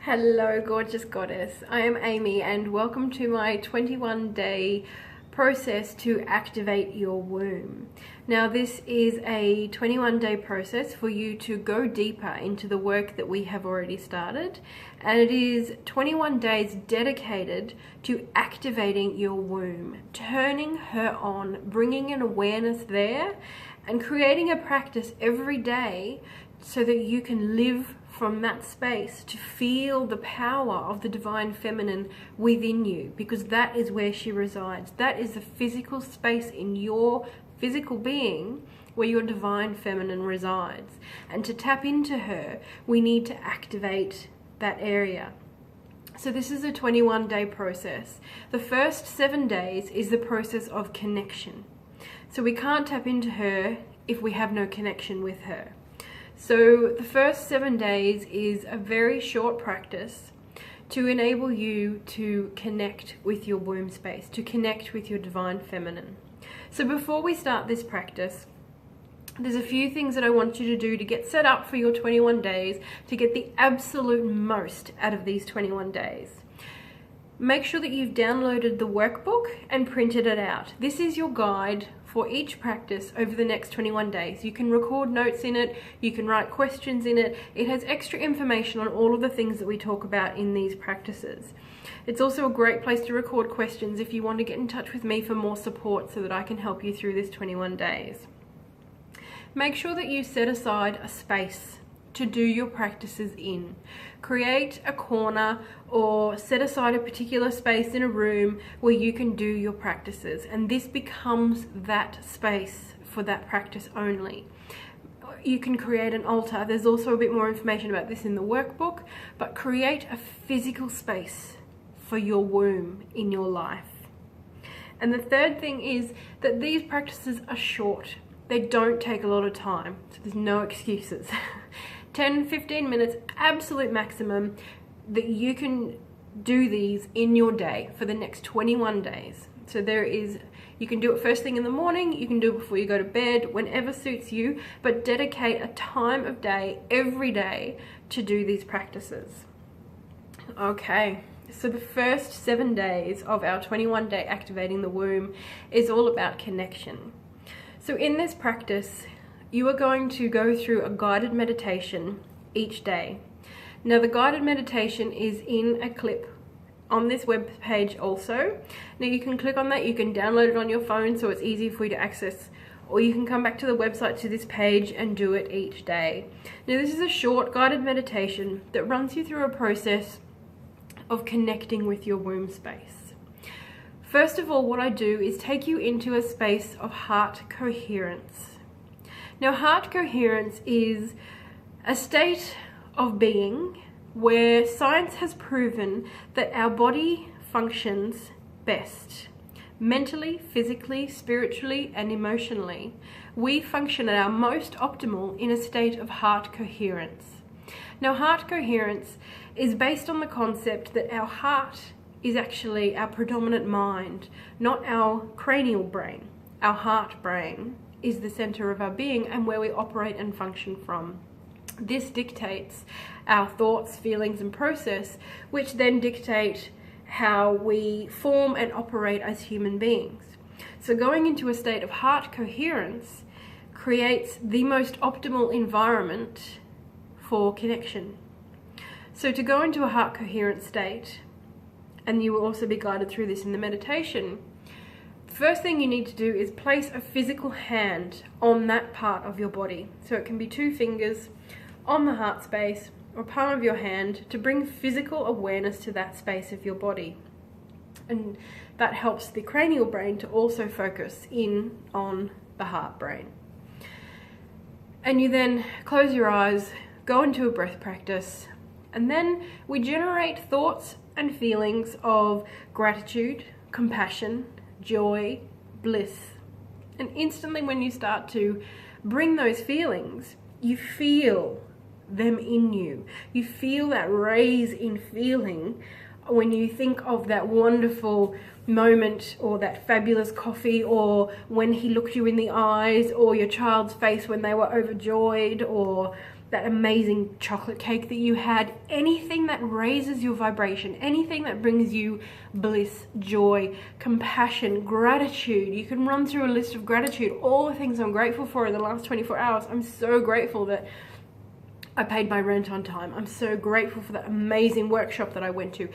Hello gorgeous goddess, I am Amy and welcome to my 21-day process to activate your womb. Now this is a 21-day process for you to go deeper into the work that we have already started, and it is 21 days dedicated to activating your womb, turning her on, bringing an awareness there and creating a practice every day so that you can live from that space to feel the power of the divine feminine within you, because that is where she resides. That is the physical space in your physical being where your divine feminine resides. And to tap into her, we need to activate that area. So this is a 21-day process. The first 7 days is the process of connection. So we can't tap into her if we have no connection with her. So the first 7 days is a very short practice to enable you to connect with your womb space, to connect with your divine feminine. So before we start this practice, there's a few things that I want you to do to get set up for your 21 days, to get the absolute most out of these 21 days. Make sure that you've downloaded the workbook and printed it out. This is your guide for each practice over the next 21 days. You can record notes in it, you can write questions in it. It has extra information on all of the things that we talk about in these practices. It's also a great place to record questions if you want to get in touch with me for more support so that I can help you through this 21 days. Make sure that you set aside a space to do your practices in. Create a corner or set aside a particular space in a room where you can do your practices, and this becomes that space for that practice only. You can create an altar. There's also a bit more information about this in the workbook, but create a physical space for your womb in your life. And the third thing is that these practices are short. They don't take a lot of time, so there's no excuses. 10-15 minutes, absolute maximum, that you can do these in your day for the next 21 days. So you can do it first thing in the morning, you can do it before you go to bed, whenever suits you, but dedicate a time of day every day to do these practices. Okay, so the first 7 days of our 21-day activating the womb is all about connection. So in this practice, you are going to go through a guided meditation each day. Now the guided meditation is in a clip on this web page also. Now you can click on that, you can download it on your phone so it's easy for you to access, or you can come back to the website to this page and do it each day. Now this is a short guided meditation that runs you through a process of connecting with your womb space. First of all, what I do is take you into a space of heart coherence. Now, heart coherence is a state of being where science has proven that our body functions best. Mentally, physically, spiritually, and emotionally, we function at our most optimal in a state of heart coherence. Now, heart coherence is based on the concept that our heart is actually our predominant mind, not our cranial brain. Our heart brain is the center of our being and where we operate and function from. This dictates our thoughts, feelings, and process, which then dictate how we form and operate as human beings. So going into a state of heart coherence creates the most optimal environment for connection. So to go into a heart coherent state, and you will also be guided through this in the meditation, first thing you need to do is place a physical hand on that part of your body. So it can be 2 fingers on the heart space or palm of your hand to bring physical awareness to that space of your body. And that helps the cranial brain to also focus in on the heart brain. And you then close your eyes, go into a breath practice, and then we generate thoughts and feelings of gratitude, compassion, joy, bliss. And instantly when you start to bring those feelings, you feel them in you. You feel that raise in feeling when you think of that wonderful moment, or that fabulous coffee, or when he looked you in the eyes, or your child's face when they were overjoyed, or that amazing chocolate cake that you had, anything that raises your vibration, anything that brings you bliss, joy, compassion, gratitude. You can run through a list of gratitude, all the things I'm grateful for in the last 24 hours. I'm so grateful that I paid my rent on time. I'm so grateful for that amazing workshop that I went to.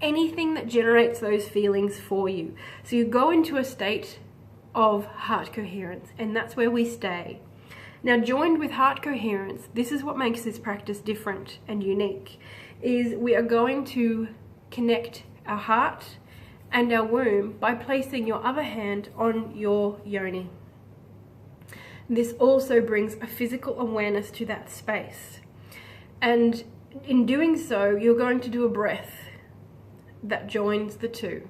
Anything that generates those feelings for you. So you go into a state of heart coherence, and that's where we stay. Now, joined with heart coherence, this is what makes this practice different and unique, is we are going to connect our heart and our womb by placing your other hand on your yoni. This also brings a physical awareness to that space. And in doing so, you're going to do a breath that joins the two.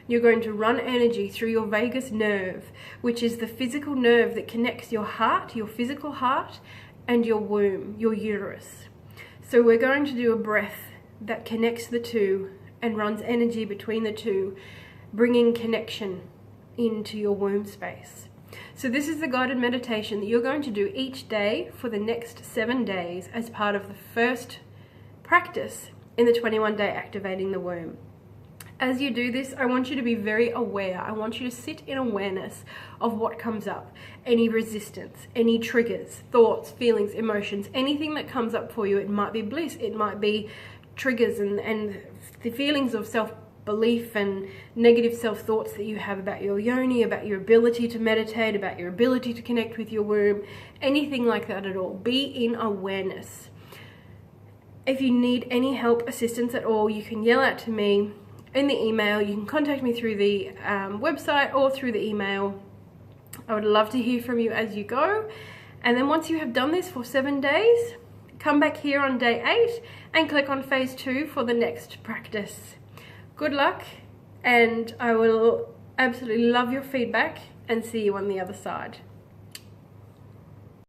You're going to run energy through your vagus nerve, which is the physical nerve that connects your heart, your physical heart, and your womb, your uterus. So we're going to do a breath that connects the two and runs energy between the two, bringing connection into your womb space. So this is the guided meditation that you're going to do each day for the next 7 days as part of the first practice in the 21-day activating the womb. As you do this, I want you to be very aware. I want you to sit in awareness of what comes up. Any resistance, any triggers, thoughts, feelings, emotions, anything that comes up for you. It might be bliss, it might be triggers and the feelings of self-belief and negative self-thoughts that you have about your yoni, about your ability to meditate, about your ability to connect with your womb, anything like that at all. Be in awareness. If you need any help, assistance at all, you can yell out to me in the email. You can contact me through the website or through the email. I would love to hear from you as you go. And then once you have done this for 7 days, come back here on day 8 and click on phase 2 for the next practice. Good luck, and I will absolutely love your feedback and see you on the other side.